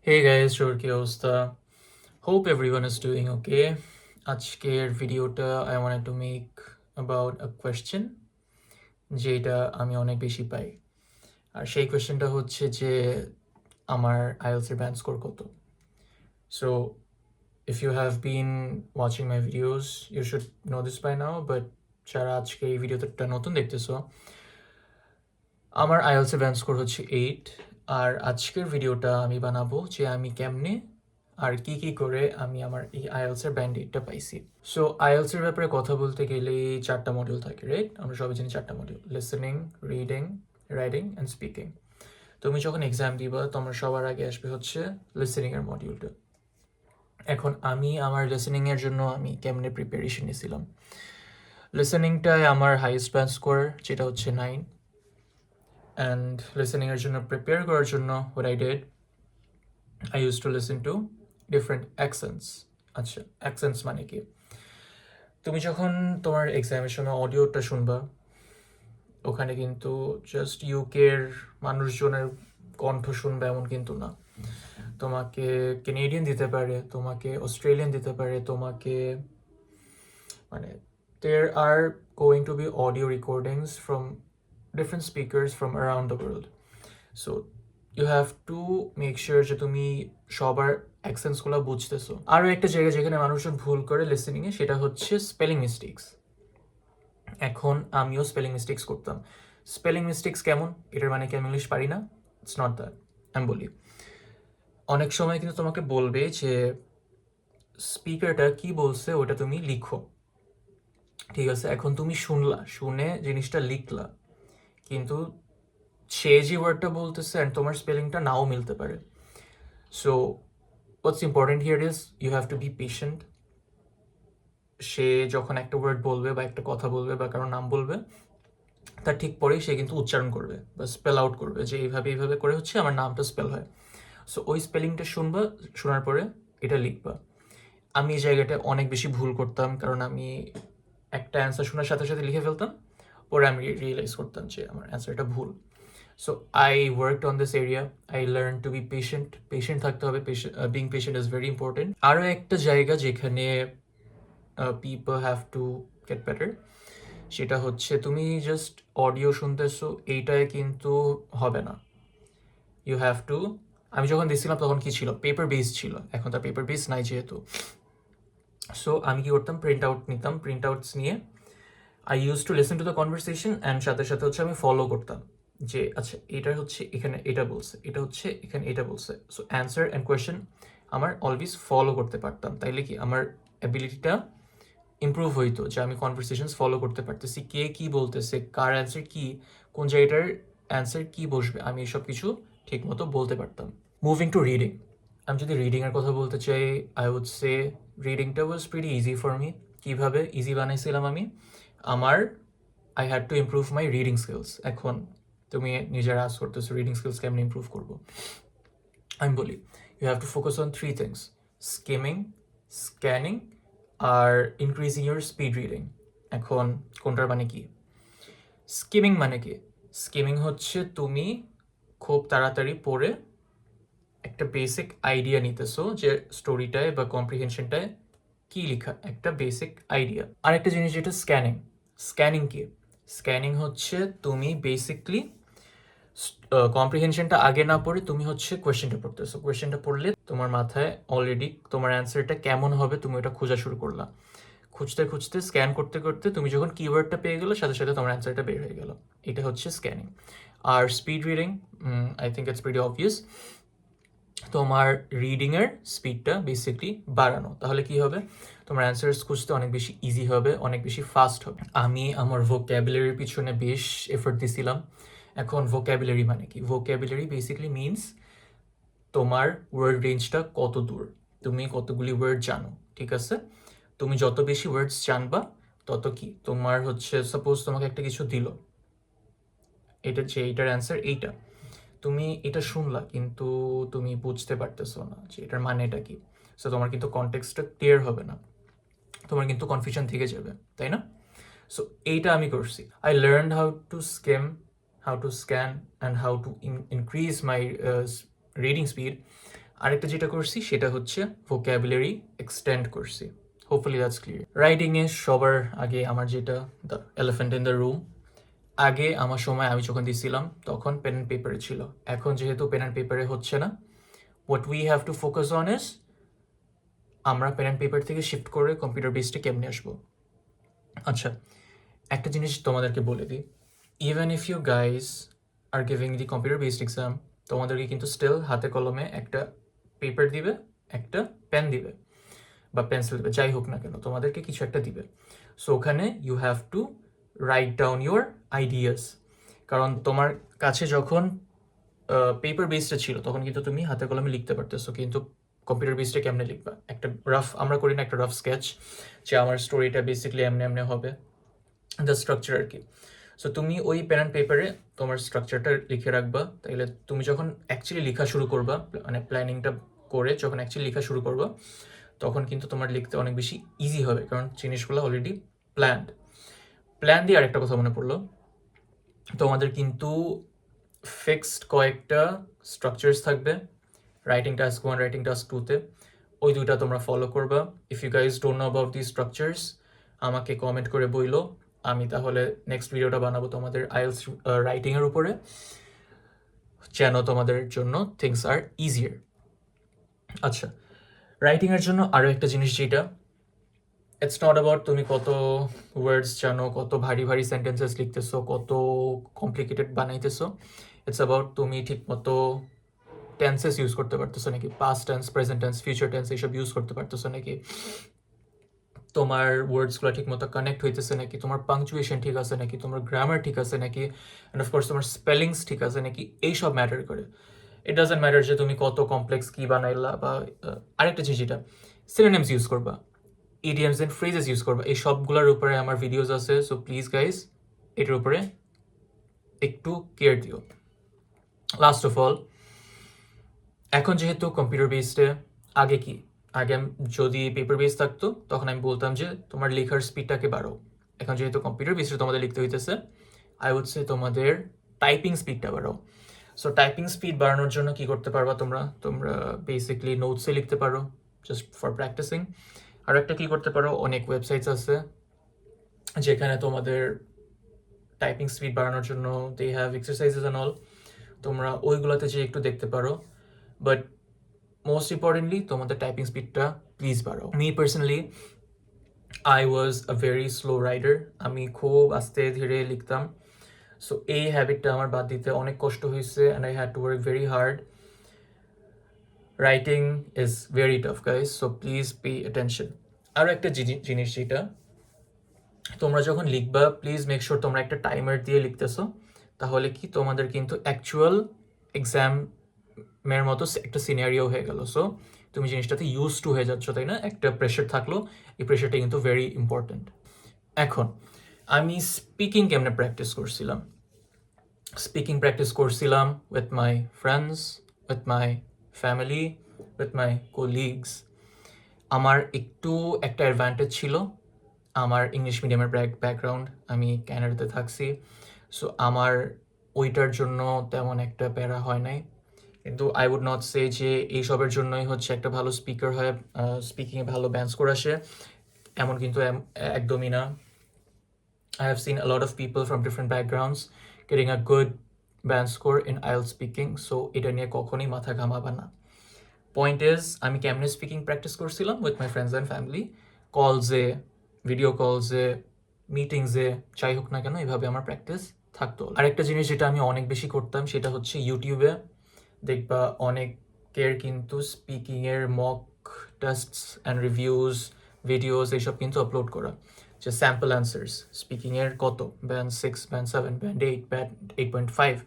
Hey guys, Shor কি অবস্থা? Hope everyone is doing okay. আজকের ভিডিওটা I wanted to make about a question যেটা আমি অনেক বেশি পাই। আর সেই কোয়েশ্চেনটা হচ্ছে যে আমার IELTS এর ব্যান্ড স্কোর কত? So if you have been watching my videos, you should know this by now, but যারা আজকে এই ভিডিওটা নতুন দেখতেছো, আমার IELTS এর ব্যান্ড স্কোর হচ্ছে 8। আর আজকের ভিডিওটা আমি বানাবো যে আমি কেমনে আর কি করে আমি আমার এই IELTS এর ব্যান্ড 8টা পাইছি। সো IELTS এর ব্যাপারে কথা বলতে গেলে 4টা মডিউল থাকে, রাইট? আমরা সবাই জানি 4টা module: listening, reading, writing and speaking. তুমি যখন এক্সাম দিবা তোমার সবার আগে আসবে হচ্ছে লিসেনিং এর মডিউলটা। এখন আমি আমার লিসেনিং এর জন্য আমি কেমনে প্রিপারেশন নিয়েছিলাম। লিসেনিংটায় আমার হাইয়েস্ট ব্যান্ড স্কোর যেটা হচ্ছে 9। অ্যান্ড লিসেনিংয়ের জন্য প্রিপেয়ার করার জন্য what I did, I used to listen to different accents. আচ্ছা, accents মানে কি? তুমি যখন তোমার এক্সামের সময় অডিওটা শুনবা, ওখানে কিন্তু জাস্ট ইউকের মানুষজনের কণ্ঠ শুনবে এমন কিন্তু না। তোমাকে কেনেডিয়ান দিতে পারে, তোমাকে অস্ট্রেলিয়ান দিতে পারে, তোমাকে মানে there are going to be audio recordings from different speakers from around the world. So you have to make sure যে তুমি সবার অ্যাকসেন্টসগুলো বুঝতেছো। আরও একটা জায়গা যেখানে মানুষজন ভুল করে লিসেনিংয়ে, সেটা হচ্ছে স্পেলিং মিস্টেক্স। এখন আমিও স্পেলিং মিস্টেক্স করতাম। স্পেলিং মিস্টেক্স কেমন? এটার মানে কি আমি ইংলিশ পারি না? It's not that. আমি বলি, অনেক সময় কিন্তু তোমাকে বলবে যে স্পিকারটা কি বলছে ওটা তুমি লিখো, ঠিক আছে? এখন তুমি শুনে জিনিসটা লিখলা, কিন্তু সে যে ওয়ার্ডটা বলতেছে অ্যান্ড তোমার স্পেলিংটা নাও মিলতে পারে। So what's important here is you have to be patient. সে যখন একটা ওয়ার্ড বলবে বা একটা কথা বলবে বা কারো নাম বলবে, তার ঠিক পরেই সে কিন্তু উচ্চারণ করবে বা স্পেল আউট করবে যে এইভাবে করে হচ্ছে আমার নামটা স্পেল হয়। সো ওই স্পেলিংটা শুনবা, শোনার পরে এটা লিখবা। আমি এই জায়গাটা অনেক বেশি ভুল করতাম, কারণ আমি একটা অ্যান্সার শোনার সাথে সাথে লিখে ফেলতাম, পরে আমি রিয়েলাইজ করতাম যে আমার অ্যান্সারটা ভুল। So I worked on this area. I learn to be patient থাকতে হবে। Being patient is very important. আরও একটা জায়গা যেখানে people have to get better, সেটা হচ্ছে তুমি জাস্ট অডিও শুনতেছো, এইটায় কিন্তু হবে না। ইউ হ্যাভ টু, আমি যখন দিচ্ছিলাম তখন কি ছিল, পেপার বেস ছিল, এখন তার পেপার বেস নাই যেহেতু। সো আমি কি করতাম, প্রিন্ট আউট নিতাম, প্রিন্ট আউটস নিয়ে I used to listen to the conversation and সাথে সাথে হচ্ছে আমি ফলো করতাম যে আচ্ছা এটা হচ্ছে এখানে এটা বলছে, এটা হচ্ছে এখানে এটা বলছে। সো অ্যান্সার অ্যান্ড কোয়েশ্চেন আমার অলওয়েজ ফলো করতে পারতাম, তাইলে কি আমার অ্যাবিলিটিটা ইমপ্রুভ হইতো, যে আমি কনভারসেশনস ফলো করতে পারতেছি, কে কি বলতেছে, কার অ্যান্সার কি, কোন জায়গাটার অ্যান্সার কি বসবে, আমি এসব কিছু ঠিক মতো বলতে পারতাম। মুভিং টু রিডিং, আমি যদি রিডিংয়ের কথা বলতে চাই, আই উড সে রিডিংটা was pretty easy for me. কীভাবে ইজি বানাইছিলাম আমি? আমার I had to improve my reading skills. এখন তুমি নিজের আস করতেছো রিডিং স্কিলস কেমনি ইমপ্রুভ করবো। আমি বলি, you have to focus on 3 things: skimming, scanning আর ইনক্রিজিং ইউর স্পিড রিডিং। এখন কোনটার মানে কি? স্কিমিং মানে কি? স্কিমিং হচ্ছে তুমি খুব তাড়াতাড়ি পড়ে একটা বেসিক আইডিয়া নিতেছো যে স্টোরিটায় বা কম্প্রিহেনশনটায় কি লেখা, একটা বেসিক আইডিয়া। আরেকটা জিনিস যেটা স্ক্যানিং। স্ক্যানিং কি? স্ক্যানিং হচ্ছে তুমি বেসিকলি কম্প্রিহেনশনটা আগে না পড়ে তুমি হচ্ছে কোয়েশ্চেনটা পড়তেছো। কোয়েশ্চেনটা পড়লে তোমার মাথায় অলরেডি তোমার অ্যান্সারটা কেমন হবে তুমি ওটা খোঁজা শুরু করলা। খুঁজতে খুঁজতে স্ক্যান করতে করতে তুমি যখন কিওয়ার্ডটা পেয়ে গেলো, সাথে সাথে তোমার অ্যান্সারটা বের হয়ে গেল। এটা হচ্ছে স্ক্যানিং। আর speed reading, I think it's pretty obvious. তোমার রিডিংয়ের স্পিডটা বেসিকলি বাড়ানো, তাহলে কি হবে? তোমার অ্যান্সার্স খুঁজতে অনেক বেশি ইজি হবে, অনেক বেশি ফাস্ট হবে। আমি আমার ভোক্যাবুলারির পিছনে বেশ এফোর্ট দিছিলাম। এখন ভোক্যাবুলারি মানে কি? ভোক্যাবুলারি বেসিকলি মিনস তোমার ওয়ার্ড রেঞ্জটা কত দূর, তুমি কতগুলি ওয়ার্ড জানো, ঠিক আছে? তুমি যত বেশি ওয়ার্ডস জানবা তত কি তোমার হচ্ছে, সাপোজ তোমাকে একটা কিছু দিল, এটা যে এইটার অ্যান্সার এইটা, তুমি এটা শুনলা কিন্তু তুমি বুঝতে পারতেছো না যে এটার মানেটা কি। সো তোমার কিন্তু কনটেক্সটটা ক্লিয়ার হবে না, তোমার কিন্তু কনফিউশন থেকে যাবে, তাই না? সো এইটা আমি করছি। I learn how to skim, how to scan and how to increase my reading speed আরেকটা যেটা করছি সেটা হচ্ছে ভোক্যাবুলারি এক্সটেন্ড করছি। Hopefully that's clear. রাইটিংয়ে সবার আগে আমার যেটা the elephant in the room, আগে আমার সময় আমি যখন দিছিলাম তখন পেন অ্যান্ড পেপারে ছিল। এখন যেহেতু পেন অ্যান্ড পেপারে হচ্ছে না, what we have to focus on is আমরা পেন অ্যান্ড পেপার থেকে শিফট করে কম্পিউটার বেসডে কেমনে আসবো। আচ্ছা, একটা জিনিস তোমাদেরকে বলে দিই, even if you guys are giving the computer based exam, তোমাদেরকে কিন্তু স্টিল হাতে কলমে একটা পেপার দিবে, একটা পেন দিবে বা পেন্সিল দিবে, যাই হোক না কেন তোমাদেরকে কিছু একটা দিবে। সো ওখানে you have to write down your ideas. কারণ তোমার কাছে যখন পেপার বেসডে ছিল তখন কিন্তু তুমি হাতে কলমে লিখতে পারতেছো, কিন্তু কম্পিউটার বেসডে কেমনে লিখবা? একটা রাফ, আমরা করি না একটা রাফ স্কেচ যে আমার স্টোরিটা বেসিক্যালি এমনি এমনি হবে, দ্য স্ট্রাকচার আর কি। সো তুমি ওই পেন অ্যান্ড পেপারে তোমার স্ট্রাকচারটা লিখে রাখবা, তাইলে তুমি যখন অ্যাকচুয়ালি লেখা শুরু করবা, মানে প্ল্যানিংটা করে যখন অ্যাকচুয়ালি লেখা শুরু করবা, তখন কিন্তু তোমার লিখতে অনেক বেশি ইজি হবে, কারণ জিনিসগুলো অলরেডি প্ল্যান দিয়ে আরেকটা কথা মনে পড়লো, তোমাদের কিন্তু ফিক্সড কয়েকটা স্ট্রাকচার্স থাকবে রাইটিং টাস্ক 1, রাইটিং টাস্ক 2তে। ওই দুইটা তোমরা ফলো করবা। If you guys don't know about the structures, আমাকে কমেন্ট করে বইলো, আমি তাহলে নেক্সট ভিডিওটা বানাবো তোমাদের আইএলস রাইটিংয়ের উপরে, যেন তোমাদের জন্য থিংস আর ইজিয়ার। আচ্ছা, রাইটিংয়ের জন্য আরও একটা জিনিস যেটা, ইটস নট অ্যাবাউট তুমি কত ওয়ার্ডস জানো, কত ভারী ভারী সেন্টেন্সেস লিখতেছো, কত কমপ্লিকেটেড বানাইতেছো। ইটস অ্যাবাউট তুমি ঠিক মতো টেন্সেস ইউজ করতে পারতেছো নাকি, past tense, present tense, future tense এইসব ইউজ করতে পারতেছো নাকি, তোমার ওয়ার্ডসগুলো ঠিক মতো কানেক্ট হইতেছে নাকি, তোমার পাংচুয়েশন ঠিক আছে নাকি, তোমার গ্রামার ঠিক আছে নাকি, অ্যান্ড অফকোর্স তোমার স্পেলিংস ঠিক আছে নাকি, এইসব ম্যাটার করে। ইট ডাজন্ট ম্যাটার যে তুমি কত কমপ্লেক্স কী বানাইলা, বা আরেকটা জিনিস যেটা, সিনোনিমস ইউজ করবা, ইডিয়ামস অ্যান্ড ফ্রেজেস ইউজ করবা, এই সবগুলোর উপরে আমার ভিডিওস আছে। সো প্লিজ গাইজ এটার উপরে একটু কেয়ার দিও। লাস্ট অফ অল, এখন যেহেতু কম্পিউটার বেসডে, আগে কি, আগে যদি পেপার বেস থাকতো তখন আমি বলতাম যে তোমার লেখার স্পিডটাকে বাড়াও। এখন যেহেতু কম্পিউটার বেসডে তোমাদের লিখতে হইতেছে, আই উড সে তোমাদের টাইপিং স্পিডটা বাড়াও। সো টাইপিং স্পিড বাড়ানোর জন্য কি করতে পারবা তোমরা বেসিকলি নোটসে লিখতে পারো, জাস্ট ফর প্র্যাকটিসিং। আর একটা কী করতে পারো, অনেক ওয়েবসাইটস আছে যেখানে তোমাদের টাইপিং স্পিড বাড়ানোর জন্য they have exercises and all, তোমরা ওইগুলোতে যে একটু দেখতে পারো। বাট মোস্ট ইম্পর্টেন্টলি তোমাদের টাইপিং স্পিডটা প্লিজ বাড়াও। Me personally I was a very slow writer, আমি খুব আস্তে ধীরে লিখতাম। সো এই হ্যাবিটটা আমার বাদ দিতে অনেক কষ্ট হয়েছে, and I had to work very hard. Writing is very tough guys, so please pay attention. আরও একটা জিনিস যেটা, তোমরা যখন লিখবা প্লিজ মেক শিওর তোমরা একটা টাইমার দিয়ে লিখতেছো, তাহলে কি তোমাদের কিন্তু অ্যাকচুয়াল এক্সামের মতো একটা সিনারিও হয়ে গেল। সো তুমি জিনিসটাতে ইউজ টু হয়ে যাচ্ছ, তাই না? একটা প্রেশার থাকলো, এই প্রেশারটা কিন্তু ভেরি ইম্পর্টেন্ট। এখন আমি স্পিকিং কেমনে প্র্যাকটিস করছিলাম, with my friends, with my family, with my colleagues. আমার একটু একটা অ্যাডভান্টেজ ছিল, আমার ইংলিশ মিডিয়ামের ব্যাকগ্রাউন্ড, আমি ক্যানাডাতে থাকছি। সো আমার ওইটার জন্য তেমন একটা প্যারা হয় নাই। কিন্তু আই উড নট সে যে এইসবের জন্যই হচ্ছে একটা ভালো স্পিকার হয়, স্পিকিংয়ে ভালো ব্যান্ড স্কোর আসে, এমন কিন্তু একদমই না। I have seen a lot of people from different backgrounds getting a good band score in IELTS speaking, so এটা নিয়ে কখনোই মাথা ঘামাবা না। পয়েন্ট ইজ, আমি কেমনে স্পিকিং প্র্যাকটিস করছিলাম with my friends and family, কলসে, ভিডিও কলসে, মিটিংসে, যাই হোক না কেন এভাবে আমার প্র্যাকটিস থাকতো। আরেকটা জিনিস যেটা আমি অনেক বেশি করতাম সেটা হচ্ছে ইউটিউবে দেখবা অনেকের কিন্তু স্পিকিংয়ের mock tests and reviews, videos এইসব কিন্তু আপলোড করা, যে স্যাম্পল অ্যান্সার্স স্পিকিংয়ের কত, band 6, band 7, band 8, band 8.5।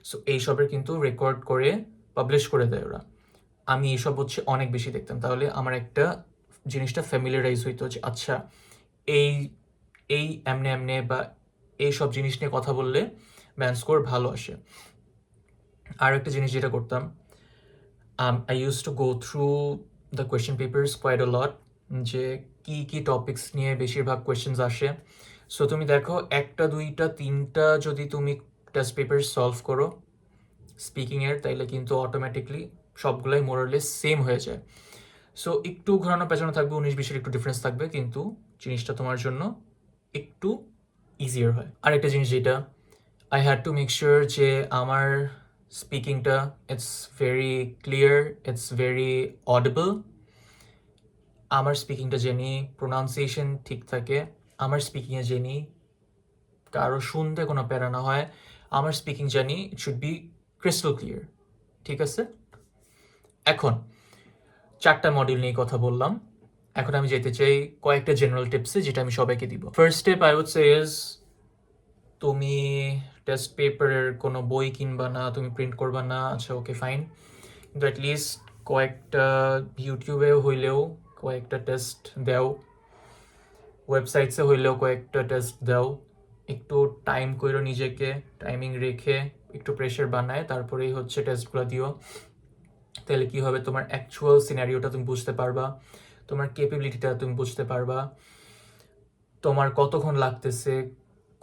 So এইসবের কিন্তু রেকর্ড করে পাবলিশ করে দেয় ওরা। আমি এইসব হচ্ছে অনেক বেশি দেখতাম, তাহলে আমার একটা জিনিসটা ফ্যামিলিয়ারাইজ হইতো যে আচ্ছা এই এই এমনে এমনে বা এইসব জিনিস নিয়ে কথা বললে ব্যান্ড স্কোর ভালো আসে। আর একটা জিনিস যেটা করতাম, I used to go through the question papers quite a lot, যে কি কি টপিকস নিয়ে বেশিরভাগ কোয়েশ্চেন্স আসে। সো তুমি দেখো 1টা 2টা 3টা যদি তুমি টেস্ট পেপার সলভ করো স্পিকিংয়ের, তাইলে কিন্তু অটোমেটিকলি সবগুলাই মোরালেস সেম হয়ে যায়। সো একটু ঘোরানো পেঁচানো থাকবে, 19-20-এর একটু ডিফারেন্স থাকবে, কিন্তু জিনিসটা তোমার জন্য একটু ইজিয়ার হয়। আরেকটা জিনিস যেটা I had to make sure যে আমার স্পিকিংটা it's very clear, it's very audible. আমার স্পিকিংটা জেনি প্রোনাউন্সিয়েশন ঠিক থাকে, আমার স্পিকিংয়ে জেনি কারো শুনতে কোনো প্যারা না হয়, আমার স্পিকিং জানি it should be crystal clear. ঠিক আছে? এখন 4টা মডিউল নিয়ে কথা বললাম, এখন আমি যেতে চাই কয়েকটা জেনারেল টিপসে, যেটা আমি সবাইকে দিব। First step I would say is, তুমি টেস্ট পেপারের কোনো বই কিনবা না, তুমি প্রিন্ট করবা না, আচ্ছা ওকে ফাইন, কিন্তু অ্যাটলিস্ট কয়েকটা ইউটিউবেও হইলেও কয়েকটা টেস্ট দাও, ওয়েবসাইটসে হইলেও কয়েকটা টেস্ট দাও। একটু টাইম কইরো নিজেকে, টাইমিং রেখে একটু প্রেশার বানায় তারপরেই হচ্ছে টেস্টগুলো দিও। তাহলে কি হবে, তোমার অ্যাকচুয়াল সিনারিওটা তুমি বুঝতে পারবা, তোমার ক্যাপাবিলিটিটা তুমি বুঝতে পারবা, তোমার কতক্ষণ লাগতেছে,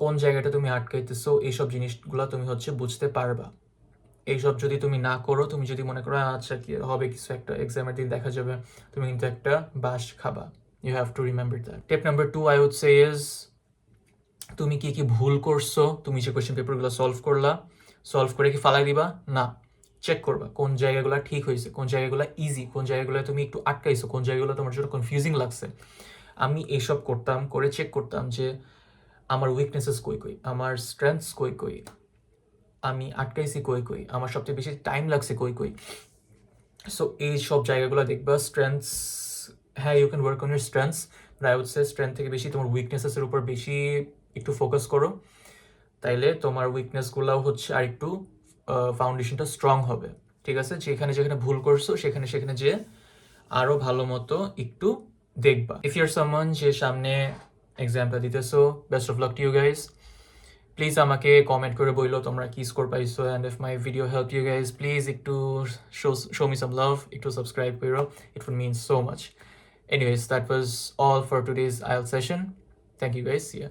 কোন জায়গাটা তুমি আটকাইতেছো, এইসব জিনিসগুলো তুমি হচ্ছে বুঝতে পারবা। এইসব যদি তুমি না করো, তুমি যদি মনে করো আচ্ছা কি হবে, কিছু একটা এক্সামের দিন দেখা যাবে, তুমি কিন্তু একটা বাস খাবা। You have to remember that. Tip number 2 I would say is, তুমি কি কি ভুল করছো, তুমি যে কোয়েশ্চেন পেপারগুলো সলভ করে কি ফালাই দিবা না, চেক করবা কোন জায়গাগুলো ঠিক হয়েছে, কোন জায়গাগুলো ইজি, কোন জায়গাগুলো তুমি একটু আটকাইছো, কোন জায়গাগুলো তোমার জন্য কনফিউজিং লাগছে। আমি এইসব করতাম, করে চেক করতাম যে আমার উইকনেসেস কই কই, আমার স্ট্রেংথস কই কই, আমি আটকাইছি কই কই, আমার সবচেয়ে বেশি টাইম লাগছে কই কই। সো এই সব জায়গাগুলো দেখবা। স্ট্রেংথস, হ্যাঁ you can work on your strengths, but I would say strength থেকে বেশি তোমার উইকনেসেসের উপর বেশি একটু ফোকাস করো, তাইলে তোমার উইকনেসগুলোও হচ্ছে আর একটু ফাউন্ডেশনটা স্ট্রং হবে। ঠিক আছে? যেখানে যেখানে ভুল করছো সেখানে সেখানে যে আরও ভালো মতো একটু দেখবা। ইফ ইউর সামওয়ান যে সামনে এক্সামটা দিতেছো, best of luck to you guys. Please আমাকে কমেন্ট করে বইলো তোমরা কি স্কোর পাইছো, and if my video help you guys, please একটু শো মি সাম লাভ, একটু সাবস্ক্রাইব করো, it would mean so much. Anyways, that was all for today's IELTS session. Thank you guys. See ya.